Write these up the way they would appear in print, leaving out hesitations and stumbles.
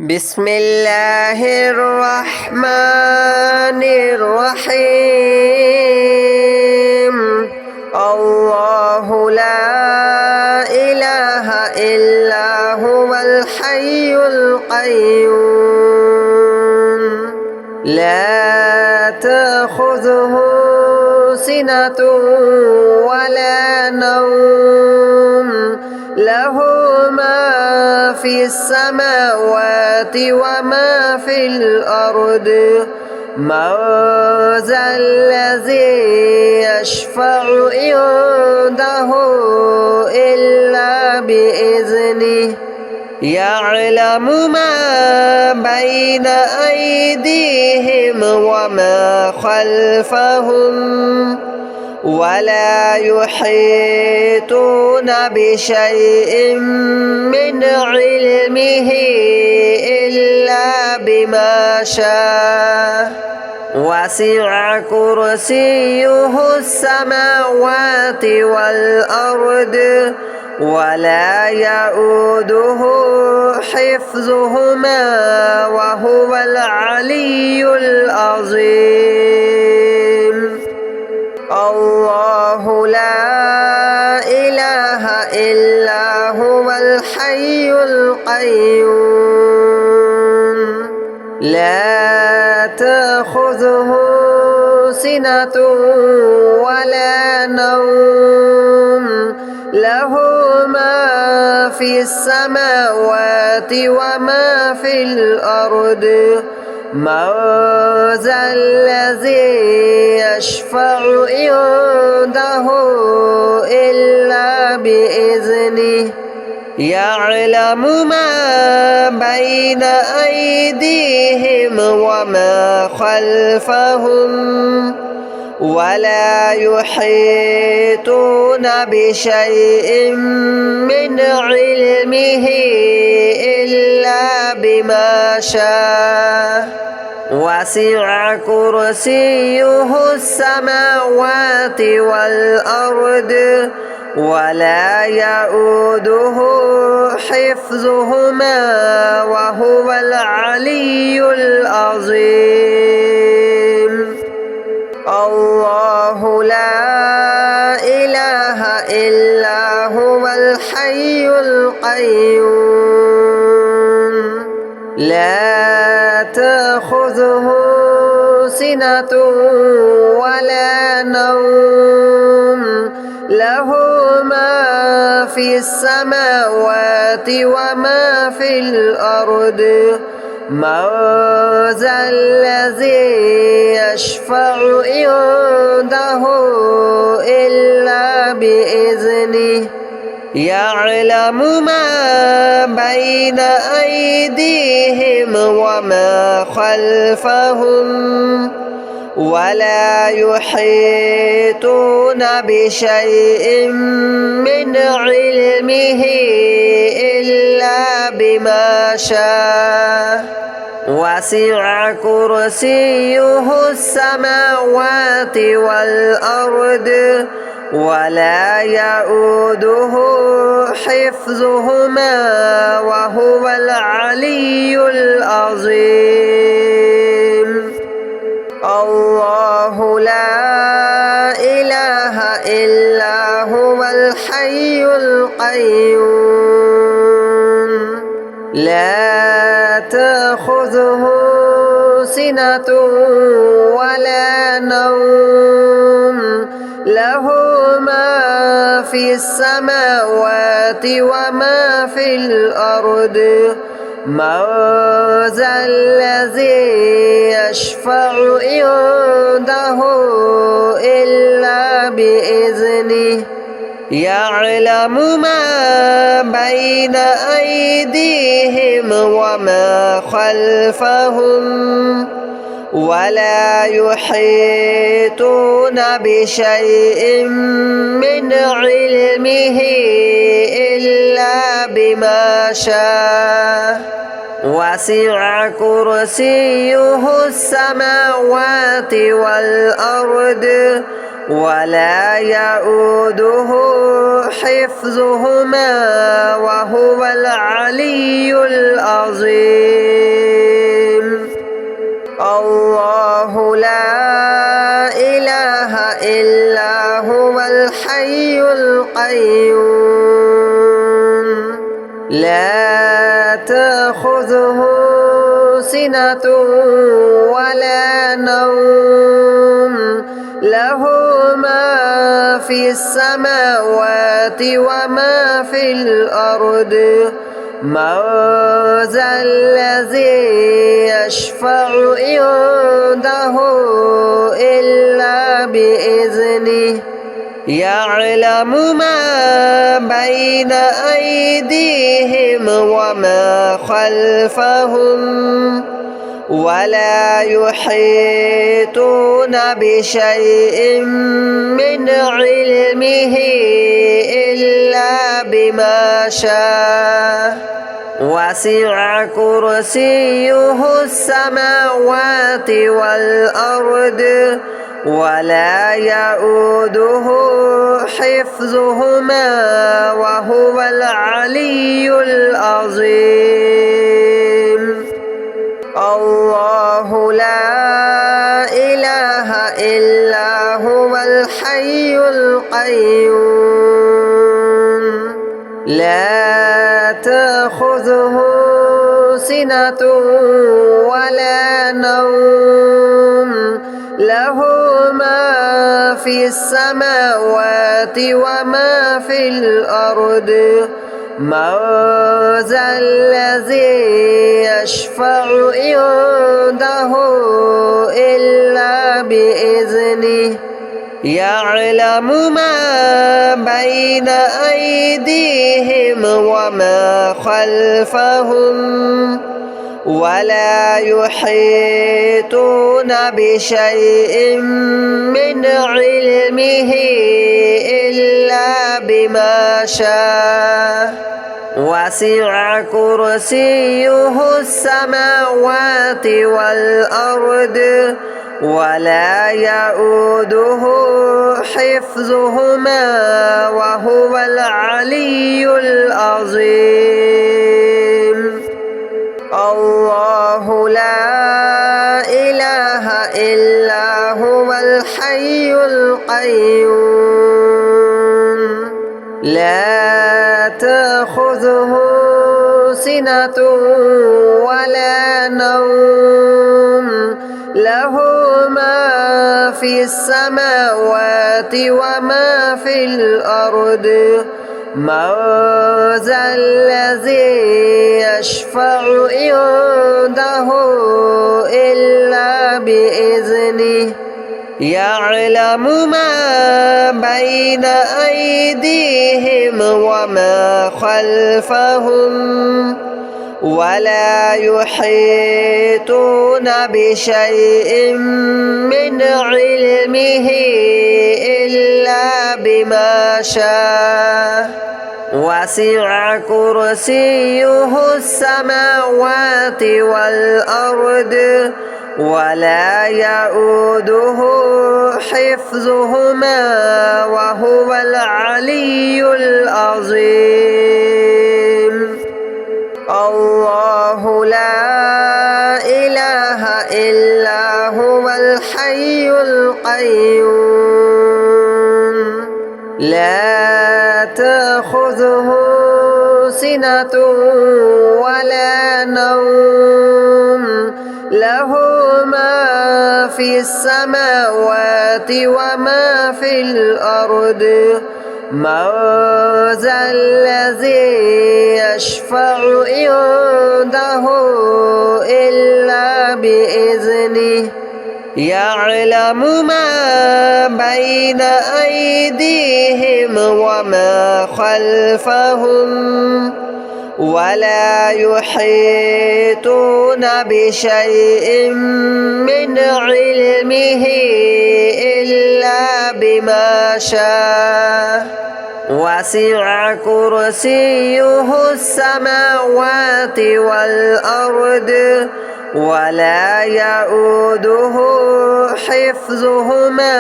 بسم الله الرحمن الرحيم. الله لا إله إلا هو الحي القيوم لا تأخذه سنة ولا نوم له ما في السماوات وما في الأرض من ذا الذي يشفع عنده إلا بإذنه يعلم ما بين أيديهم وما خلفهم ولا يحيطون بشيء من علمه إلا بما شاء وسع كرسيه السماوات والأرض ولا يؤوده حفظهما وهو العلي العظيم. الله لا إله إلا هو الحي القيوم لا تأخذه سنة ولا نوم له ما في السماوات وما في الأرض من ذا الذي يشفع عنده إلا بإذنه يعلم ما بين أيديهم وما خلفهم ولا يحيطون بشيء من علمه إلا بما شاء وسع كرسيه السماوات والأرض ولا يؤوده حفظهما وهو العلي العظيم. الله لا إله إلا هو الحي القيوم لا تأخذه سنة ولا نوم له ما في السماوات وما في الأرض من ذا الذي يشفع عنده إلا بإذنه يعلم ما بين أيديهم وما خلفهم ولا يحيطون بشيء من علمه إلا بما شاء وسع كرسيه السماوات والأرض ولا يؤوده حفظهما وهو العلي العظيم. الله لا إله إلا هو الحي القيوم لا تأخذه سنة ولا نوم له ما في السماوات وما في الأرض من ذا الذي يشفع عنده إلا بإذنه يعلم ما بين أيديهم وما خلفهم ولا يحيطون بشيء من علمه إلا بما شاء وسع كرسيه السماوات والأرض ولا يؤوده حفظهما وهو العلي العظيم. القيوم لا تأخذه سنة ولا نوم له ما في السماوات وما في الأرض من ذا الذي يشفع عنده إلا بإذنه يعلم ما بين أيديهم وما خلفهم ولا يحيطون بشيء من علمه إلا بما شاء وسع كرسيه السماوات والأرض ولا يؤوده حفظهما وهو العلي العظيم الله لا إله إلا هو الحي القيوم لا تأخذه سنة ولا نوم له ما في السماوات وما في الأرض من ذا الذي يشفع عنده إلا بإذنه يعلم ما بين أيديهم وما خلفهم ولا يحيطون بشيء من علمه إلا بما شاء وسع كرسيه السماوات والأرض ولا يؤوده حفظهما وهو العلي العظيم الله لا إله إلا هو الحي القيوم لا تأخذه سنة ولا نوم له ما في السماوات وما في الأرض من ذا الذي يشفع عنده إلا بإذنه يعلم ما بين أيديهم وما خلفهم ولا يحيطون بشيء من علمه إلا بما شاء وسع كرسيه السماوات والأرض ولا يؤوده حفظهما وهو العلي العظيم الله لا إله إلا هو الحي القيوم لا تأخذه سنة ولا نوم له ما في السماوات وما في الأرض من ذا الذي يشفع عنده إلا بإذنه يعلم ما بين أيديهم وما خلفهم ولا يحيطون بشيء من علمه إلا بما شاء وسع كرسيه السماوات والأرض ولا يؤوده حفظهما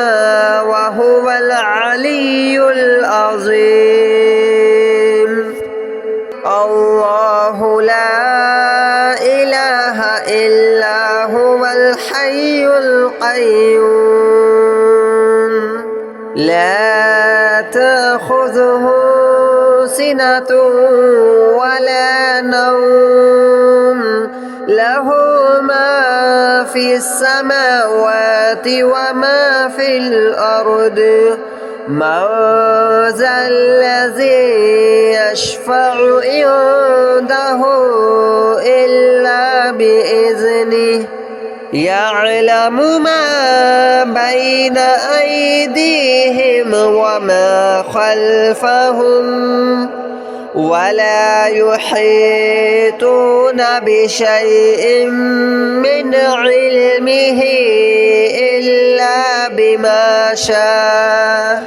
وهو العلي العظيم الله لا إله إلا هو الحي القيوم لا تأخذه سنة ولا نوم له ما في السماوات وما في الأرض من ذا الذي يشفع عنده إلا بإذنه يعلم ما بين أيديهم وما خلفهم ولا يحيطون بشيء من علمه إلا بما شاء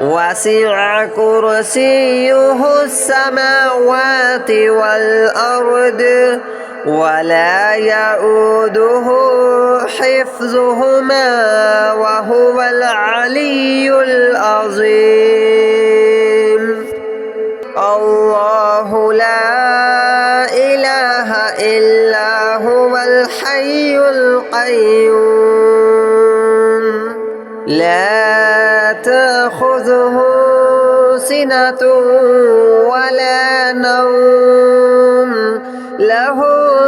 وسع كرسيه السماوات والأرض ولا يؤوده حفظهما وهو العلي العظيم الله لا إله إلا هو الحي القيوم لا تأخذه سنة ولا نوم له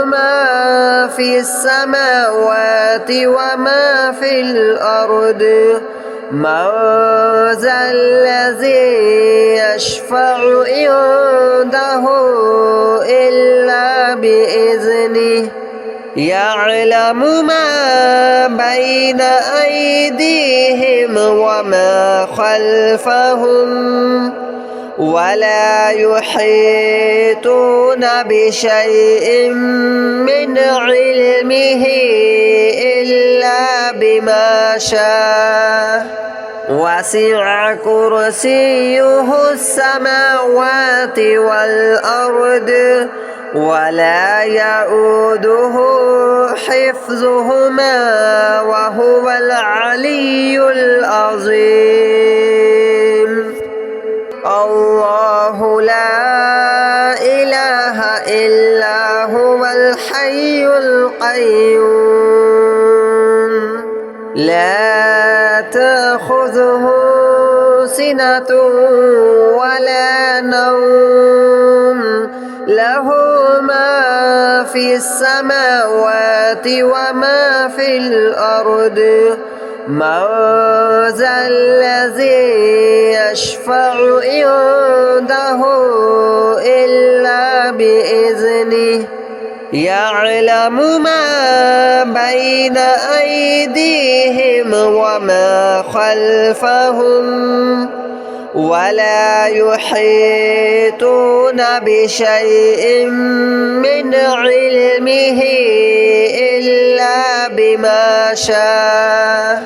ما في السماوات وما في الأرض من ذا الذي يشفع عنده إلا بإذنه يعلم ما بين أيديهم وما خلفهم ولا يحيطون بشيء من علمه إلا بما شاء وسع كرسيه السماوات والأرض ولا يؤوده حفظهما وهو العلي العظيم الله لا إله إلا هو الحي القيوم لا تأخذه سنة ولا نوم له ما في السماوات وما في الأرض من ذا الذي يشفع عنده إلا بإذنه يعلم ما بين أيديهم وما خلفهم ولا يحيطون بشيء من علمه إلا بما شاء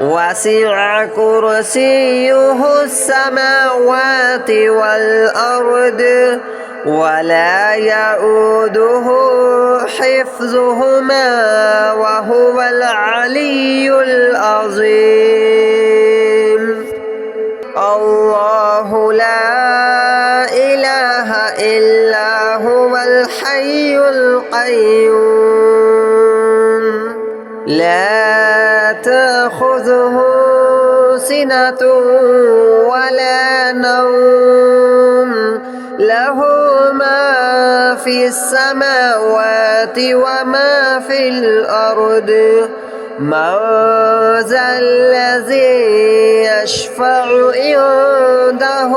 وسع كرسيه السماوات والأرض ولا يؤوده حفظهما وهو العلي العظيم الله لا إله إلا هو الحي القيوم لا تأخذه سنة ولا نوم له ما في السماوات وما في الأرض من ذا الذي يشفع عنده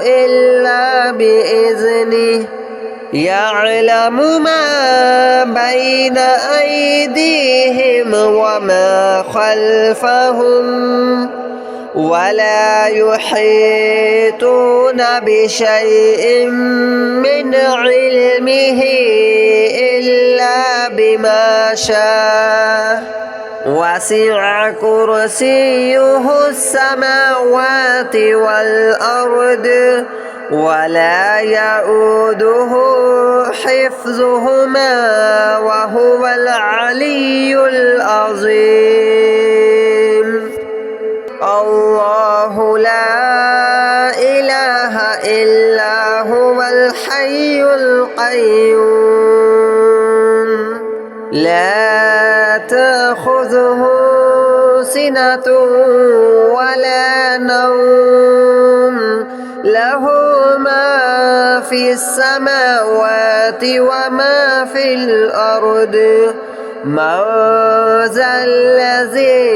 إلا بإذنه يعلم ما بين أيديهم وما خلفهم ولا يحيطون بشيء من علمه إلا بما شاء وسع كرسيه السماوات والأرض ولا يؤوده حفظهما وهو العلي العظيم الله لا إله إلا هو الحي القيوم لا تأخذه سنة ولا نوم له ما في السماوات وما في الأرض من ذا الذي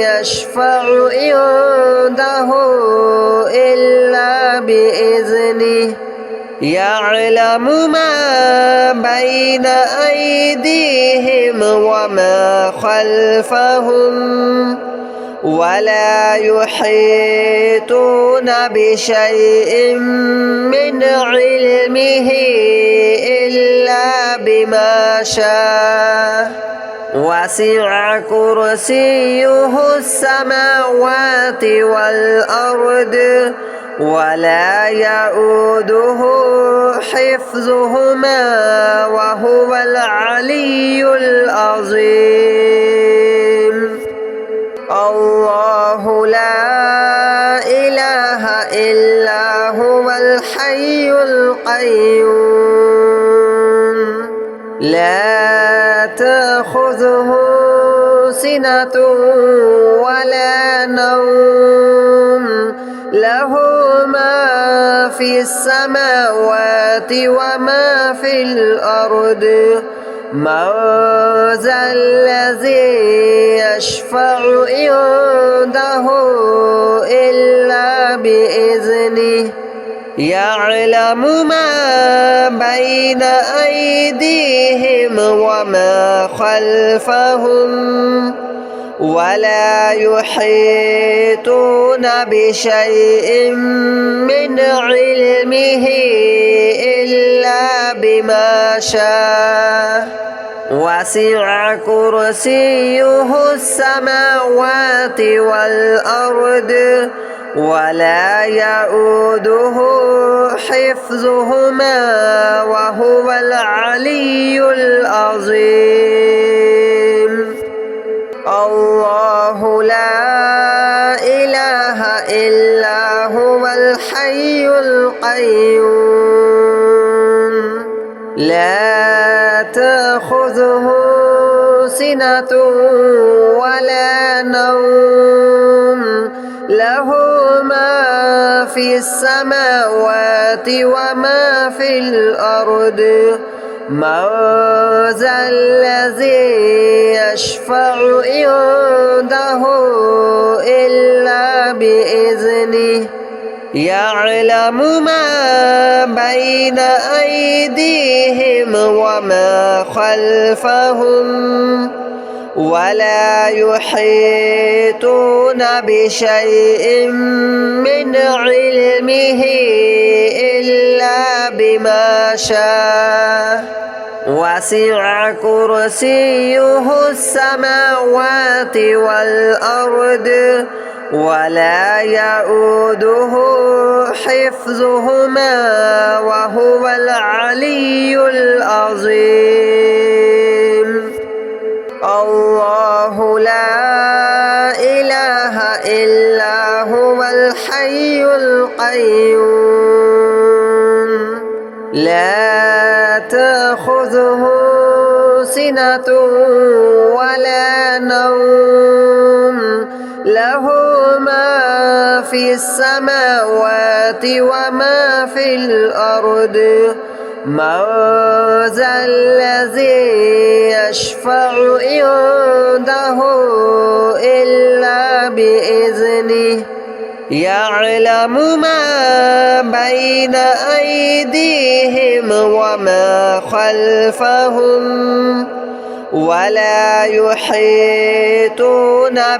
يشفع عنده إلا بإذنه يعلم ما بين أيديهم وما خلفهم ولا يحيطون بشيء من علمه إلا بما شاء وسع كرسيه السماوات والأرض ولا يؤوده حفظهما وهو العلي العظيم الله لا إله إلا هو الحي القيوم لا تأخذه سنة ولا نوم له ما في السماوات وما في الأرض من ذا الذي يشفع عنده إلا بإذنه يعلم ما بين أيديهم وما خلفهم ولا يحيطون بشيء من علمه إلا بما شاء وسع كرسيه السماوات والأرض ولا يؤوده حفظهما وهو العلي العظيم الله لا إله إلا هو الحي القيوم لا تأخذه سنة ولا نوم له ما في السماوات وما في الأرض من ذا الذي يشفع عنده إلا بإذنه يعلم ما بين أيديهم وما خلفهم ولا يحيطون بشيء من علمه إلا بما شاء وسع كرسيه السماوات والأرض ولا يؤوده حفظهما وهو العلي العظيم الله لا إله إلا هو الحي القيوم لا تأخذه سنة ولا نوم له ما في السماوات وما في الأرض من ذا الذي يشفع عنده إلا بإذنه يعلم ما بين أيديهم وما خلفهم ولا يحيطون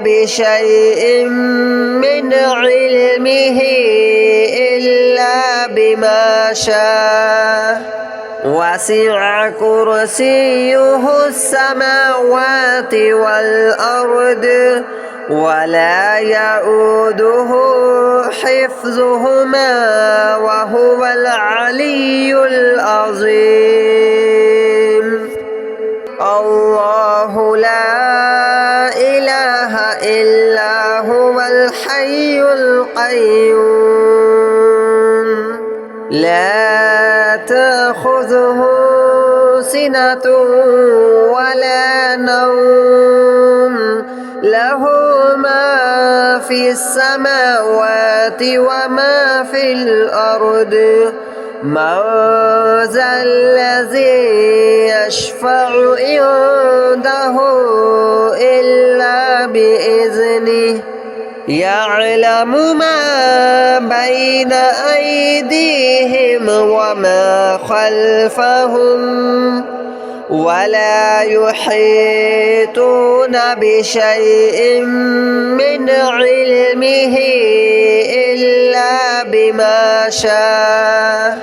بشيء من علمه إلا بما شاء وسع كرسيه السماوات والأرض ولا يؤوده حفظهما وهو العلي العظيم الله لا إله إلا هو الحي القيوم لا تأخذه سنة ولا نوم له ما في في السماوات وما في الأرض من ذا الذي يشفع عنده إلا بإذنه يعلم ما بين أيديهم وما خلفهم ولا يحيطون بشيء من علمه إلا بما شاء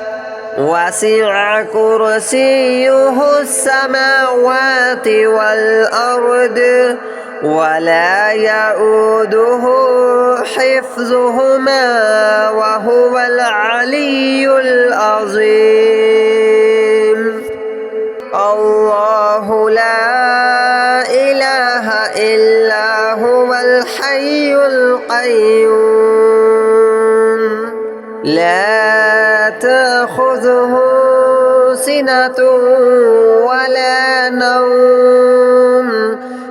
وسع كرسيه السماوات والأرض ولا يؤوده حفظهما وهو العلي العظيم الله لا إله إلا هو الحي القيوم لا تأخذه سنة ولا نوم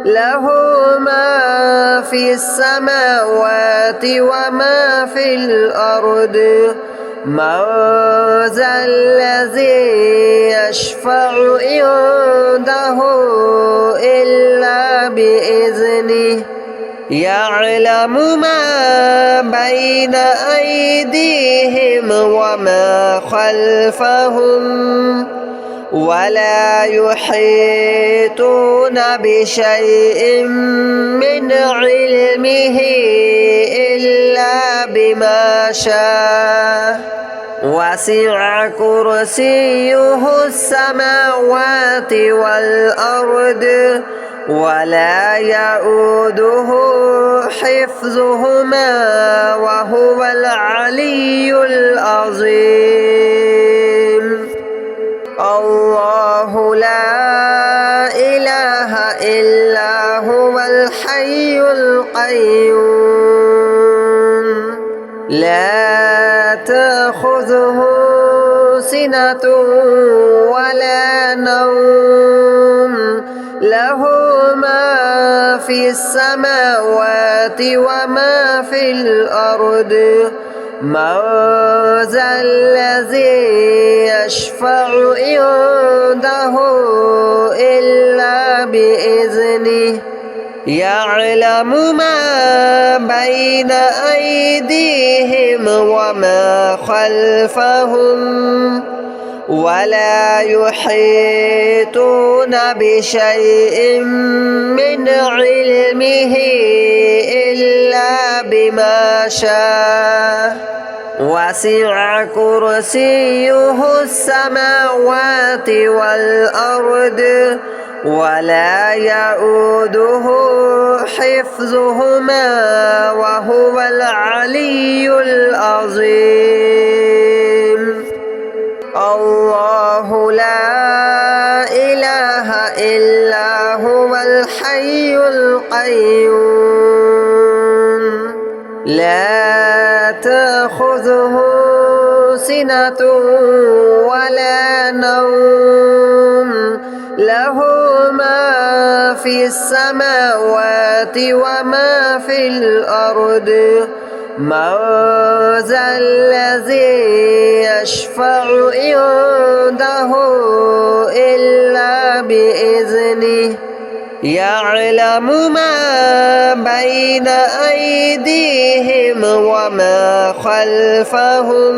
له ما في السماوات وما في الأرض من ذا الذي يشفع عنده إلا بإذنه يعلم ما بين أيديهم وما خلفهم ولا يحيطون بشيء من علمه إلا بما شاء وسع كرسيه السماوات والأرض ولا يؤوده حفظهما وهو العلي العظيم الله لا إله إلا هو الحي القيوم لا تأخذه سنة ولا نوم له ما في السماوات وما في الأرض من ذا الذي يشفع عنده إلا بإذنه يعلم ما بين أيديهم وما خلفهم ولا يحيطون بشيء من علمه إلا بما شاء وسع كرسيه السماوات والأرض ولا يؤوده حفظهما وهو العلي العظيم الله لا إله إلا هو الحي القيوم لا تأخذه سنة ولا نوم له ما في السماوات وما في الأرض من ذا الذي يشفع عنده إلا بإذنه يعلم ما بين أيديهم وما خلفهم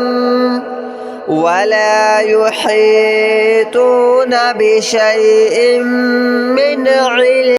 ولا يحيطون بشيء من علمه